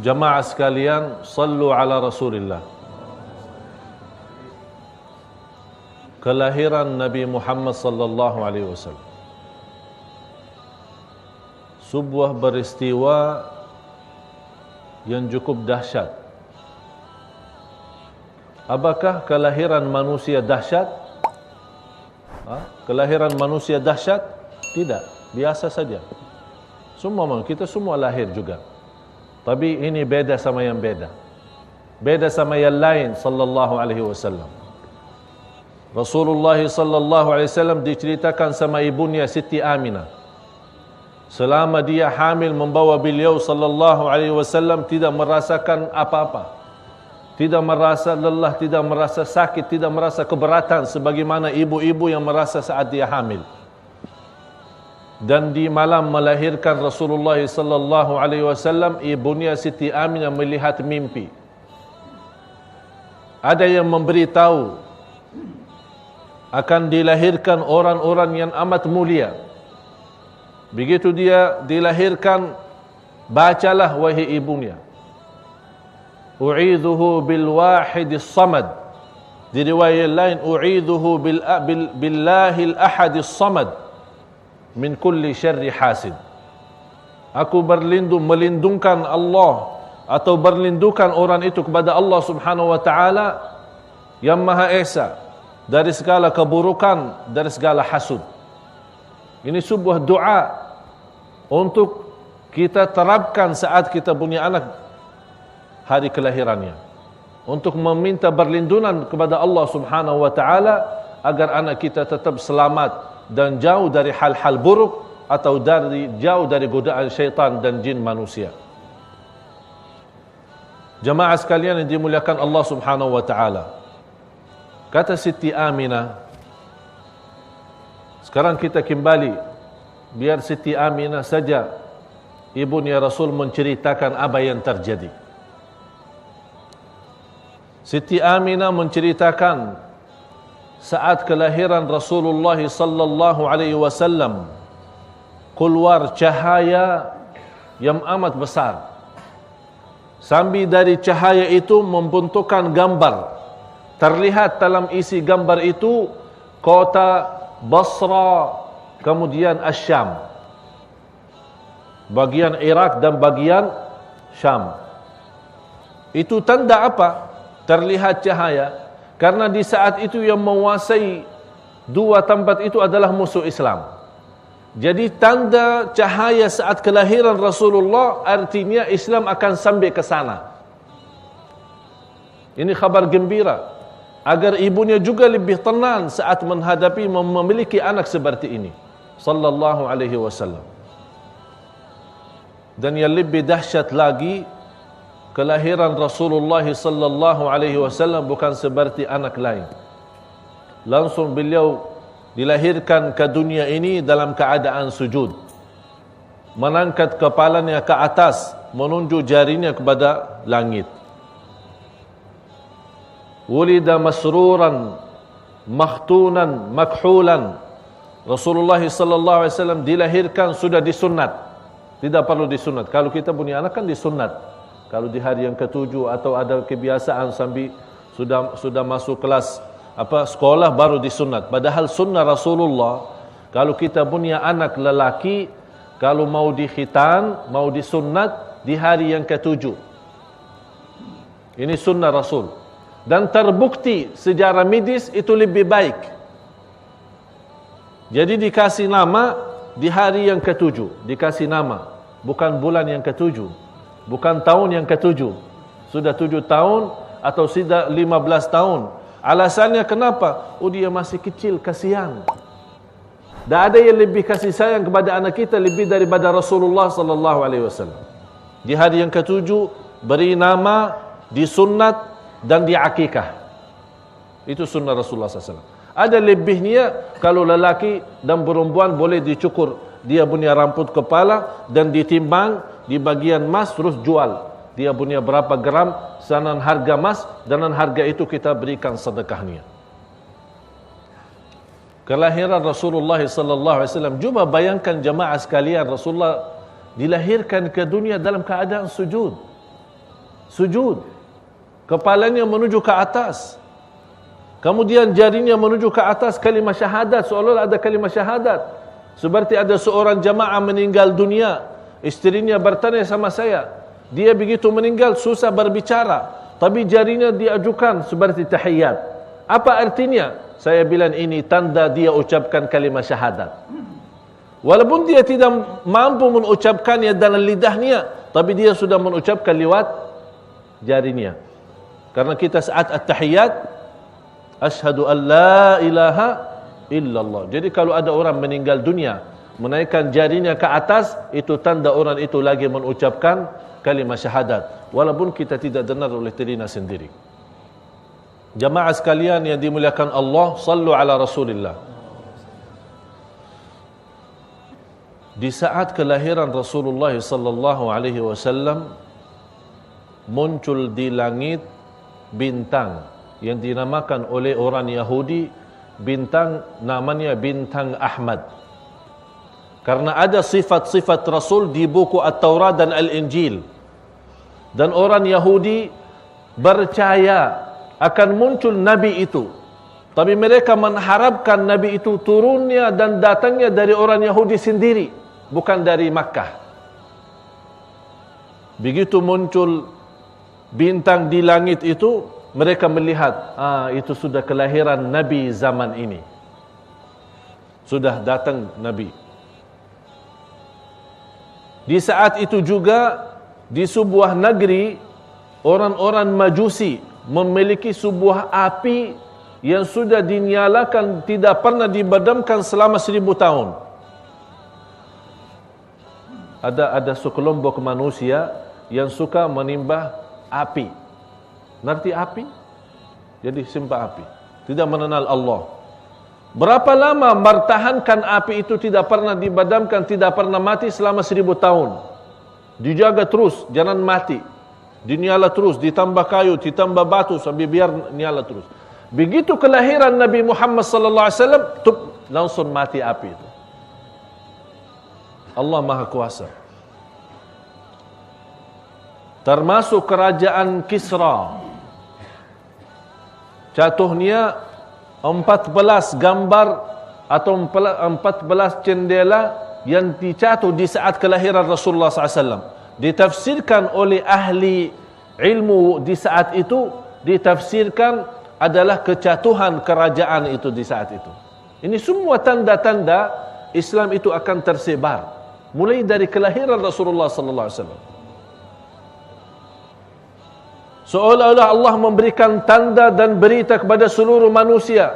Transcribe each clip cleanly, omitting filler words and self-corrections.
Jamaah sekalian, sallu ala Rasulillah. Kelahiran Nabi Muhammad sallallahu alaihi wasallam sebuah peristiwa yang cukup dahsyat. Apakah kelahiran manusia dahsyat? Kelahiran manusia dahsyat? Tidak, biasa saja. Kita semua lahir juga. Tapi ini beda sama yang beda. Beda sama yang lain sallallahu alaihi wasallam. Rasulullah sallallahu alaihi wasallam diceritakan sama ibunya Siti Aminah. Selama dia hamil membawa beliau sallallahu alaihi wasallam tidak merasakan apa-apa. Tidak merasa lelah, tidak merasa sakit, tidak merasa keberatan sebagaimana ibu-ibu yang merasa saat dia hamil. Dan di malam melahirkan Rasulullah sallallahu alaihi wasallam, ibunya Siti Aminah melihat mimpi. Ada yang memberitahu akan dilahirkan orang-orang yang amat mulia. Begitu dia dilahirkan, bacalah wahai ibunya, u'idhuhu bil wahidis samad. Di riwayat lain, u'idhuhu billahil ahadis samad min kulli syarri hasid. Aku melindungkan Allah atau berlindungkan orang itu kepada Allah Subhanahu wa taala yang Maha Esa dari segala keburukan, dari segala hasud. Ini sebuah doa untuk kita terapkan saat kita punya anak hari kelahirannya, untuk meminta perlindungan kepada Allah Subhanahu wa taala agar anak kita tetap selamat dan jauh dari hal-hal buruk atau jauh dari godaan syaitan dan jin manusia. Jamaah sekalian yang dimuliakan Allah Subhanahu wa taala. Kata Siti Aminah, sekarang kita kembali biar Siti Aminah saja ibunya Rasul menceritakan apa yang terjadi. Siti Aminah menceritakan saat kelahiran Rasulullah sallallahu alaihi wasallam keluar cahaya yang amat besar. Sambil dari cahaya itu membentukkan gambar. Terlihat dalam isi gambar itu kota Basra, kemudian Asyam, bagian Iraq dan bagian Syam. Itu tanda apa? Terlihat cahaya. Karena di saat itu yang menguasai dua tempat itu adalah musuh Islam. Jadi tanda cahaya saat kelahiran Rasulullah artinya Islam akan sampai ke sana. Ini kabar gembira agar ibunya juga lebih tenang saat menghadapi memiliki anak seperti ini sallallahu alaihi wasallam. Dan yang lebih dahsyat lagi, kelahiran Rasulullah sallallahu alaihi wasallam bukan seperti anak lain. Langsung beliau dilahirkan ke dunia ini dalam keadaan sujud, mengangkat kepalanya ke atas, menunjuk jarinya kepada langit. Wulida masruran makhtunan makhulan. Rasulullah sallallahu alaihi wasallam dilahirkan sudah disunat. Tidak perlu disunat. Kalau kita punya anak kan disunat. Kalau di hari yang ketujuh atau ada kebiasaan sambil sudah masuk kelas sekolah baru disunat. Padahal sunnah Rasulullah, kalau kita punya anak lelaki, kalau mau dikhitan, mau disunat di hari yang ketujuh. Ini sunnah Rasul. Dan terbukti secara medis itu lebih baik. Jadi dikasih nama di hari yang ketujuh. Dikasih nama, bukan bulan yang ketujuh, bukan tahun yang ketujuh. Sudah 7 tahun atau sudah 15 tahun. Alasannya kenapa? Oh, dia masih kecil, kasihan. Tak ada yang lebih kasih sayang kepada anak kita lebih daripada Rasulullah sallallahu alaihi wasallam. Di hari yang ketujuh beri nama, disunat dan diakikah. Itu sunnah Rasulullah sallallahu alaihi wasallam. Ada lebihnya kalau lelaki dan perempuan boleh dicukur dia punya rambut kepala dan ditimbang di bagian emas terus jual. Dia punya berapa gram sanan harga emas, dan harga itu kita berikan sedekahnya. Kelahiran Rasulullah sallallahu alaihi wasallam, cuba bayangkan jemaah sekalian, Rasulullah dilahirkan ke dunia dalam keadaan sujud. sujud. Kepalanya menuju ke atas. Kemudian jarinya menuju ke atas kalimah syahadat, seolah-olah ada kalimah syahadat. Seperti ada seorang jamaah meninggal dunia, isterinya bertanya sama saya, dia begitu meninggal susah berbicara, tapi jarinya diajukan seperti tahiyat. Apa artinya? Saya bilang ini tanda dia ucapkan kalimah syahadat. Walaupun dia tidak mampu mengucapkannya dalam lidahnya, tapi dia sudah mengucapkan lewat jarinya. Karena kita saat at-tahiyat, asyhadu an la ilaha illallah. Jadi kalau ada orang meninggal dunia, menaikkan jarinya ke atas, itu tanda orang itu lagi mengucapkan kalimah syahadat. Walaupun kita tidak dengar oleh telinga sendiri. Jamaah sekalian yang dimuliakan Allah, sallu ala Rasulillah. Di saat kelahiran Rasulullah sallallahu alaihi wasallam, muncul di langit bintang yang dinamakan oleh orang Yahudi bintang, namanya bintang Ahmad. Karena ada sifat-sifat Rasul di buku At-Taurat dan Al-Injil. Dan orang Yahudi percaya akan muncul Nabi itu. Tapi mereka mengharapkan Nabi itu turunnya dan datangnya dari orang Yahudi sendiri, bukan dari Makkah. Begitu muncul bintang di langit itu, mereka melihat, itu sudah kelahiran Nabi zaman ini. Sudah datang Nabi. Di saat itu juga, di sebuah negeri, orang-orang Majusi memiliki sebuah api yang sudah dinyalakan, tidak pernah dibadamkan selama 1000 tahun. Ada sekelompok manusia yang suka menimbah api. Nanti api, jadi sembah api, tidak mengenal Allah. Berapa lama bertahankan api itu tidak pernah dibadamkan, tidak pernah mati selama 1000 tahun. Dijaga terus, jangan mati. Dinyala terus, ditambah kayu, ditambah batu sampai biar nyala terus. Begitu kelahiran Nabi Muhammad sallallahu alaihi wasallam, langsung mati api itu. Allah Maha Kuasa. Termasuk kerajaan Kisra. Jatuhnya 14 gambar atau 14 jendela yang dijatuh di saat kelahiran Rasulullah SAW. Ditafsirkan oleh ahli ilmu di saat itu, ditafsirkan adalah kejatuhan kerajaan itu di saat itu. Ini semua tanda-tanda Islam itu akan tersebar. Mulai dari kelahiran Rasulullah SAW. Seolah-olah Allah memberikan tanda dan berita kepada seluruh manusia.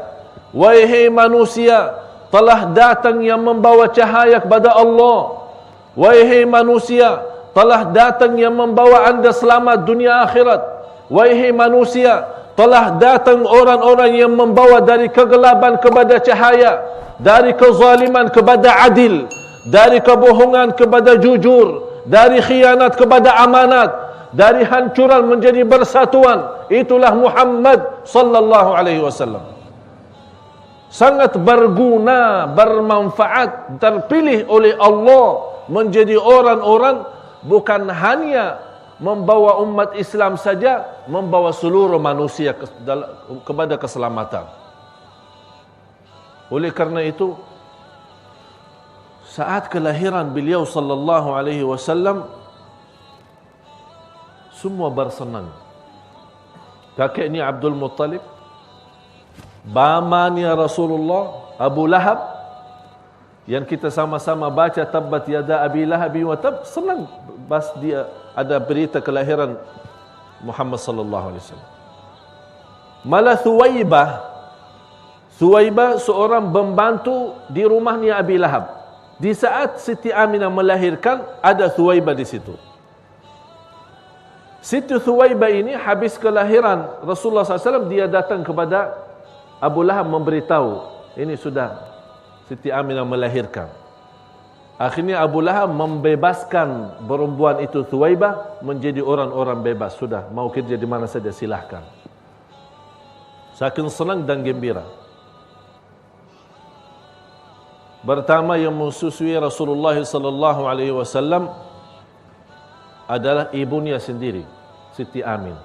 Wahai manusia, telah datang yang membawa cahaya kepada Allah. Wahai manusia, telah datang yang membawa anda selamat dunia akhirat. Wahai manusia, telah datang orang-orang yang membawa dari kegelapan kepada cahaya, dari kezaliman kepada adil, dari kebohongan kepada jujur, dari khianat kepada amanat, dari hancuran menjadi bersatuan. Itulah Muhammad sallallahu alaihi wasallam. Sangat berguna, bermanfaat, terpilih oleh Allah menjadi orang-orang bukan hanya membawa umat Islam saja, membawa seluruh manusia kepada keselamatan. Oleh karena itu, saat kelahiran beliau sallallahu alaihi wasallam, semua bersenang. Kakeknya Abdul Muttalib, pamannya Rasulullah Abu Lahab, yang kita sama-sama baca tabbat yada Abi Lahab wa tab, senang pas dia ada berita kelahiran Muhammad sallallahu alaihi wasallam. Malah Thuwaibah seorang pembantu di rumahnya Abi Lahab. Di saat Siti Aminah melahirkan, ada Thuwaibah di situ. Siti Thuwaibah ini habis kelahiran Rasulullah SAW, dia datang kepada Abu Lahab memberitahu, ini sudah Siti Aminah melahirkan. Akhirnya Abu Lahab membebaskan perempuan itu Thuwaibah menjadi orang-orang bebas. Sudah, mau kerja di mana saja silahkan. Saking senang dan gembira. Pertama yang menyusui Rasulullah sallallahu alaihi wasallam adalah ibunya sendiri, Siti Amin.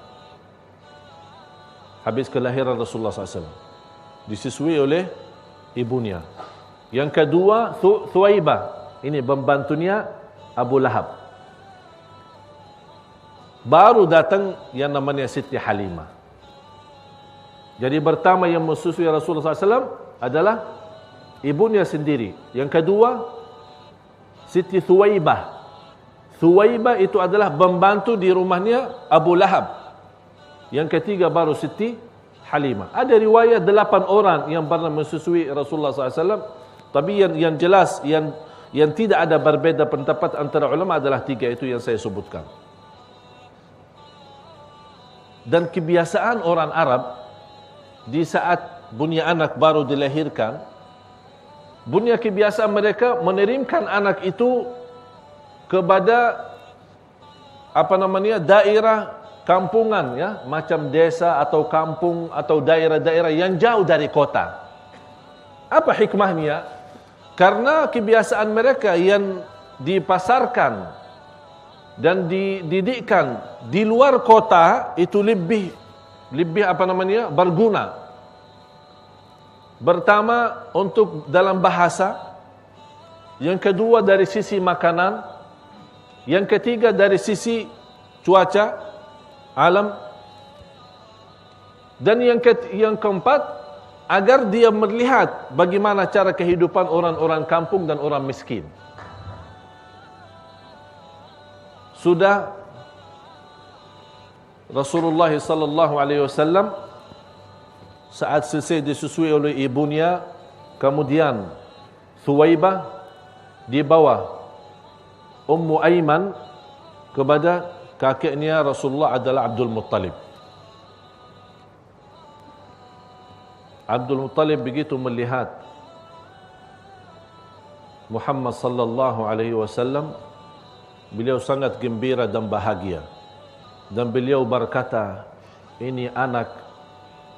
Habis kelahiran Rasulullah SAW, disusui oleh ibunya. Yang kedua, Thuwaibah. Ini pembantunya Abu Lahab. Baru datang yang namanya Siti Halimah. Jadi pertama yang menyusui Rasulullah SAW adalah ibunya sendiri. Yang kedua, Siti Thuwaibah. Thuwaibah itu adalah pembantu di rumahnya Abu Lahab. Yang ketiga baru Siti Halimah. Ada riwayat 8 orang yang pernah menyusui Rasulullah SAW. Tapi yang jelas, yang tidak ada berbeza pendapat antara ulama adalah 3 itu yang saya sebutkan. Dan kebiasaan orang Arab, di saat bunya anak baru dilahirkan, bunya kebiasaan mereka menerimkan anak itu kepada daerah kampungan, ya, macam desa atau kampung atau daerah-daerah yang jauh dari kota. Apa hikmahnya? Karena kebiasaan mereka yang dipasarkan dan dididikkan di luar kota itu lebih berguna. Pertama, untuk dalam bahasa. Yang kedua, dari sisi makanan. Yang ketiga, dari sisi cuaca alam. Dan yang keempat, agar dia melihat bagaimana cara kehidupan orang-orang kampung dan orang miskin. Sudah Rasulullah sallallahu alaihi wasallam saat selesai disusui oleh ibunya, kemudian Thuwaibah dibawa Ummu Aiman kepada kakeknya Rasulullah adalah Abdul Muttalib. Abdul Muttalib begitu melihat Muhammad sallallahu alaihi wasallam, beliau sangat gembira dan bahagia. Dan beliau berkata, ini anak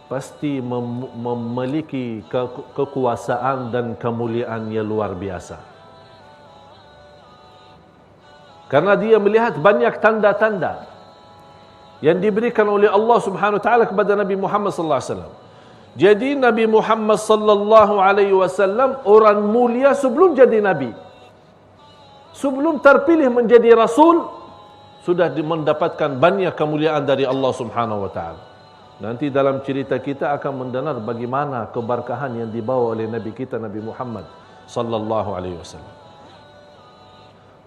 pasti memiliki kekuasaan dan kemuliaan yang luar biasa. Karena dia melihat banyak tanda-tanda yang diberikan oleh Allah Subhanahu wa taala kepada Nabi Muhammad sallallahu alaihi wasallam. Jadi Nabi Muhammad sallallahu alaihi wasallam orang mulia sebelum jadi nabi. Sebelum terpilih menjadi rasul, sudah mendapatkan banyak kemuliaan dari Allah Subhanahu wa taala. Nanti dalam cerita kita akan mendengar bagaimana keberkahan yang dibawa oleh nabi kita Nabi Muhammad sallallahu alaihi wasallam.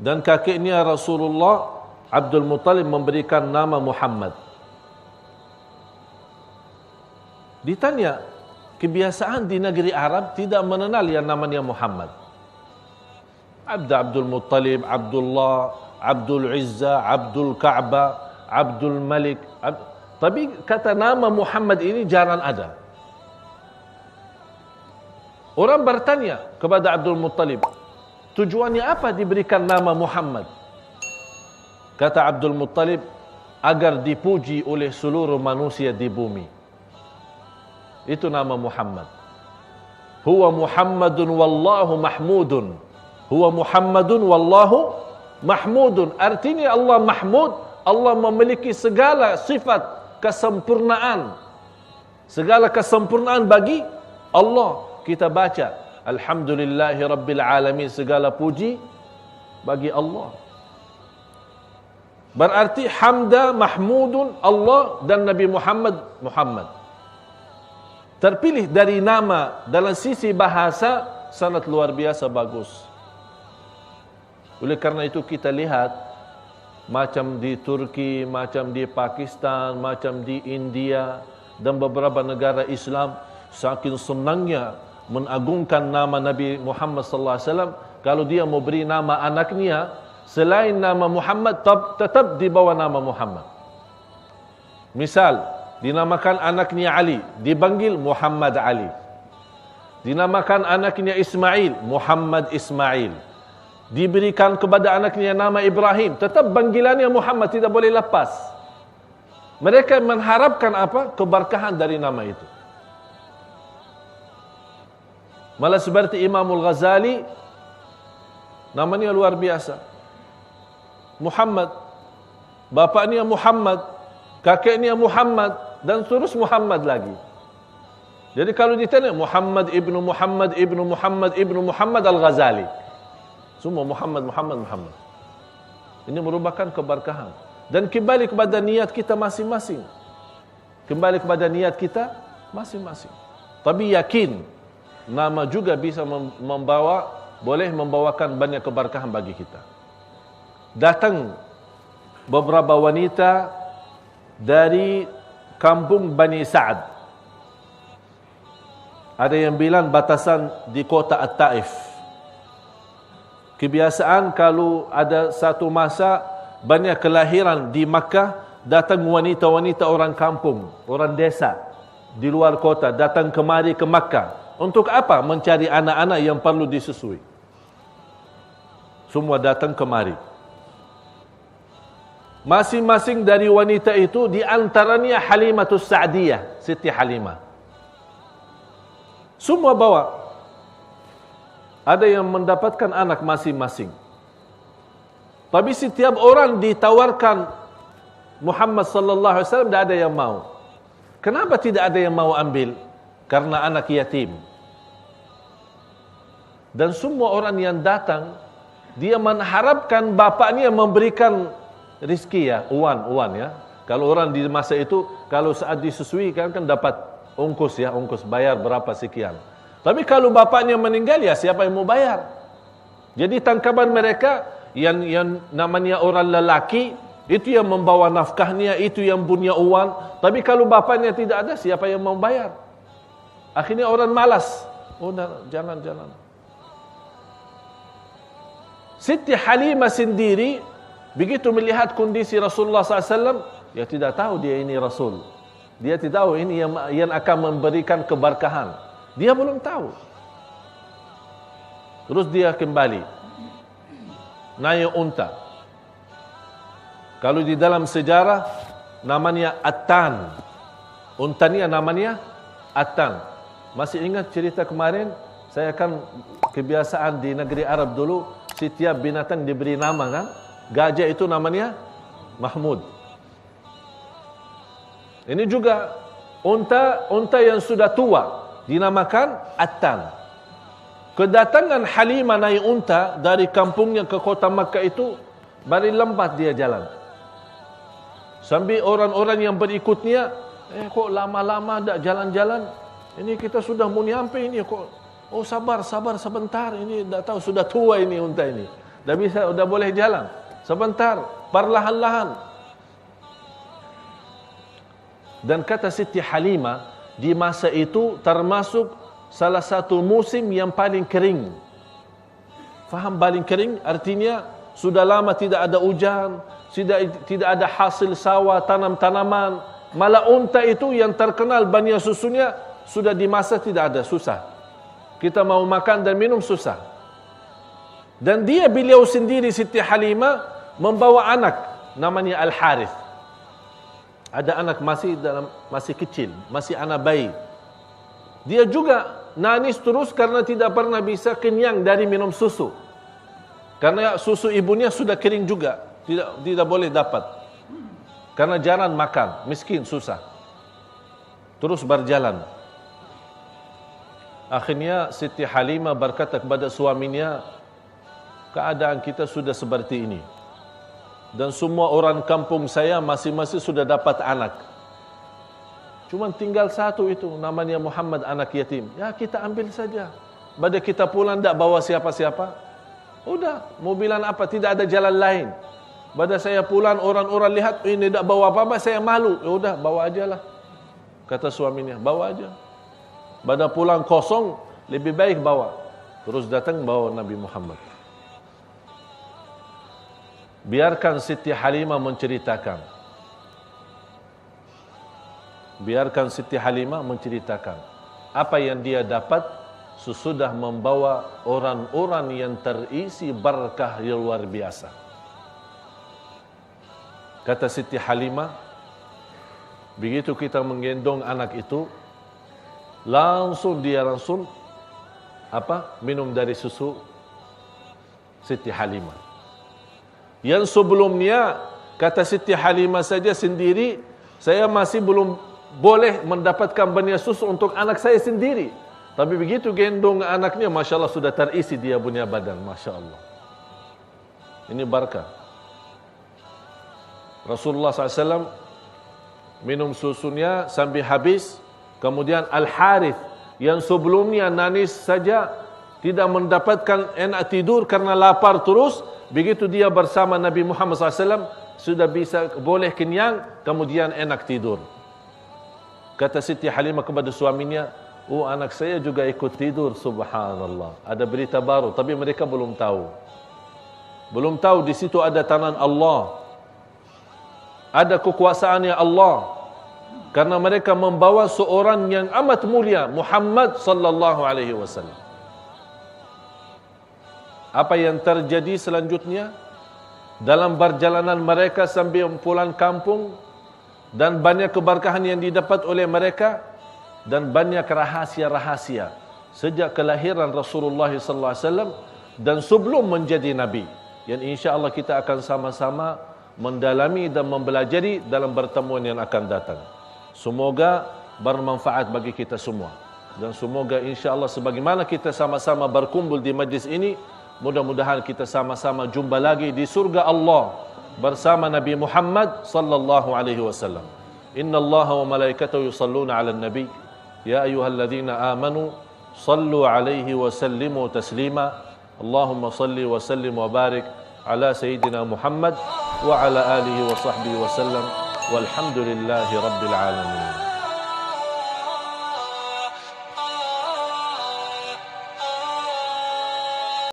Dan kakeknya Rasulullah Abdul Muttalib memberikan nama Muhammad. Ditanya, kebiasaan di negeri Arab tidak mengenal yang namanya Muhammad. Abdul Muttalib, Abdullah, Abdul Izza, Abdul Ka'bah, Abdul Malik. Tapi kata nama Muhammad ini jarang ada. Orang bertanya kepada Abdul Muttalib, tujuannya apa diberikan nama Muhammad? Kata Abdul Muttalib, agar dipuji oleh seluruh manusia di bumi. Itu nama Muhammad. Huwa Muhammadun wallahu mahmudun. Huwa Muhammadun wallahu mahmudun. Artinya Allah mahmud, Allah memiliki segala sifat kesempurnaan. Segala kesempurnaan bagi Allah. Kita baca, Alhamdulillahi Rabbil Alamin, segala puji bagi Allah. Berarti hamda mahmudun Allah dan Nabi Muhammad terpilih dari nama dalam sisi bahasa sangat luar biasa bagus. Oleh karena itu kita lihat macam di Turki, macam di Pakistan, macam di India dan beberapa negara Islam saking senangnya mengagungkan nama Nabi Muhammad sallallahu alaihi wasallam, kalau dia mau beri nama anaknya selain nama Muhammad tetap dibawa nama Muhammad. Misal, dinamakan anaknya Ali, dipanggil Muhammad Ali. Dinamakan anaknya Ismail, Muhammad Ismail. Diberikan kepada anaknya nama Ibrahim, tetap panggilannya Muhammad, tidak boleh lepas. Mereka mengharapkan apa? Keberkahan dari nama itu. Malah seperti Imamul Ghazali, namanya luar biasa. Muhammad, bapaknya Muhammad, kakeknya Muhammad, dan terus Muhammad lagi. Jadi kalau ditanya Muhammad ibnu Muhammad ibnu Muhammad ibnu Muhammad Al-Ghazali, semua Muhammad, Muhammad, Muhammad. Ini merupakan keberkahan. Dan kembali kepada niat kita masing-masing. Kembali kepada niat kita masing-masing. Tapi yakin, nama juga bisa boleh membawakan banyak keberkahan bagi kita. Datang beberapa wanita dari kampung Bani Sa'ad. Ada yang bilang batasan di kota At-Taif. Kebiasaan kalau ada satu masa banyak kelahiran di Makkah, datang wanita-wanita orang kampung, orang desa di luar kota, datang kemari ke Makkah. Untuk apa? Mencari anak-anak yang perlu disusui. Semua datang kemari. Masing-masing dari wanita itu, di antaranya Halimatus Sa'diyah, Siti Halimah. Semua bawa. Ada yang mendapatkan anak masing-masing. Tapi setiap orang ditawarkan Muhammad sallallahu alaihi wasallam, tidak ada yang mau. Kenapa tidak ada yang mau ambil? Karena anak yatim. Dan semua orang yang datang, dia mengharapkan bapaknya memberikan rizki, ya, uang ya. Kalau orang di masa itu, kalau saat disusui kan dapat ongkos, ya, ongkos bayar berapa sekian. Tapi kalau bapaknya meninggal, ya siapa yang mau bayar? Jadi tangkapan mereka yang namanya orang lelaki, itu yang membawa nafkahnya, itu yang punya uang. Tapi kalau bapaknya tidak ada, siapa yang mau bayar? Akhirnya orang malas. Udah, jangan. Siti Halimah sendiri, begitu melihat kondisi Rasulullah SAW, dia tidak tahu dia ini Rasul. Dia tidak tahu ini yang akan memberikan keberkahan. Dia belum tahu. Terus dia kembali naik unta. Kalau di dalam sejarah namanya Attan. Untanya namanya Attan. Masih ingat cerita kemarin? Saya kan kebiasaan di negeri Arab dulu, setiap binatang diberi nama kan? Gajah itu namanya Mahmud. Ini juga unta yang sudah tua dinamakan Attan. Kedatangan Halimah naik unta dari kampungnya ke kota Makkah itu, bari lambat dia jalan. Sambil orang-orang yang berikutnya, kok lama-lama tak jalan-jalan? Ini kita sudah mau nyampe ini kok. Oh sabar sebentar, ini tak tahu sudah tua ini unta ini. Dah bisa, dah boleh jalan. Sebentar, perlahan-lahan. Dan kata Siti Halimah, di masa itu termasuk salah satu musim yang paling kering. Faham paling kering? Artinya sudah lama tidak ada hujan, tidak ada hasil sawah, tanam-tanaman. Malah unta itu yang terkenal banyak susunya, sudah di masa tidak ada, susah. Kita mau makan dan minum susah. Dan beliau sendiri Siti Halimah membawa anak namanya Al-Harith. Ada anak masih kecil, masih anak bayi. Dia juga nangis terus karena tidak pernah bisa kenyang dari minum susu. Karena susu ibunya sudah kering juga, tidak boleh dapat. Karena jarang makan, miskin, susah. Terus berjalan. Akhirnya Siti Halimah berkata kepada suaminya, keadaan kita sudah seperti ini. Dan semua orang kampung saya masing-masing sudah dapat anak. Cuma tinggal satu itu, namanya Muhammad, anak yatim. Ya kita ambil saja. Pada kita pulang tak bawa siapa-siapa. Udah, mau bilang apa? Tidak ada jalan lain. Pada saya pulang, orang-orang lihat ini tak bawa apa-apa, saya malu. Ya udah, bawa aja lah. Kata suaminya, bawa aja. Pada pulang kosong, lebih baik bawa. Terus datang bawa Nabi Muhammad. Biarkan Siti Halimah menceritakan. Biarkan Siti Halimah menceritakan apa yang dia dapat sesudah membawa orang-orang yang terisi berkah yang luar biasa. Kata Siti Halimah, begitu kita menggendong anak itu, langsung minum dari susu Siti Halimah. Yang sebelumnya, kata Siti Halimah saja sendiri, Saya masih belum boleh mendapatkan bania susu untuk anak saya sendiri. Tapi begitu gendong anaknya, Masya Allah sudah terisi dia punya badan. Masya Allah. Ini barakah. Rasulullah SAW minum susunya sampai habis. Kemudian Al-Harith yang sebelumnya nangis saja, tidak mendapatkan enak tidur karena lapar terus. Begitu dia bersama Nabi Muhammad SAW, sudah bisa boleh kenyang, kemudian enak tidur. Kata Siti Halimah kepada suaminya, oh anak saya juga ikut tidur, subhanallah. Ada berita baru, tapi mereka belum tahu. Belum tahu di situ ada tangan Allah. Ada kekuasaannya Allah. Karena mereka membawa seorang yang amat mulia, Muhammad sallallahu alaihi wasallam. Apa yang terjadi selanjutnya? Dalam perjalanan mereka sambil pulang kampung, dan banyak keberkahan yang didapat oleh mereka, dan banyak rahasia-rahasia sejak kelahiran Rasulullah sallallahu alaihi wasallam dan sebelum menjadi nabi, yang insya-Allah kita akan sama-sama mendalami dan mempelajari dalam pertemuan yang akan datang. Semoga bermanfaat bagi kita semua, dan semoga insya-Allah sebagaimana kita sama-sama berkumpul di majlis ini, mudah-mudahan kita sama-sama jumpa lagi di surga Allah bersama Nabi Muhammad sallallahu alaihi wasallam. Innallaha wa malaikatahu yusalluna 'alan nabi ya ayyuhalladzina amanu sallu 'alaihi wa sallimu taslima. Allahumma salli wa sallim wa barik ala sayyidina Muhammad wa ala alihi wa sahbihi wa sallam. Walhamdulillahi rabbil alamin.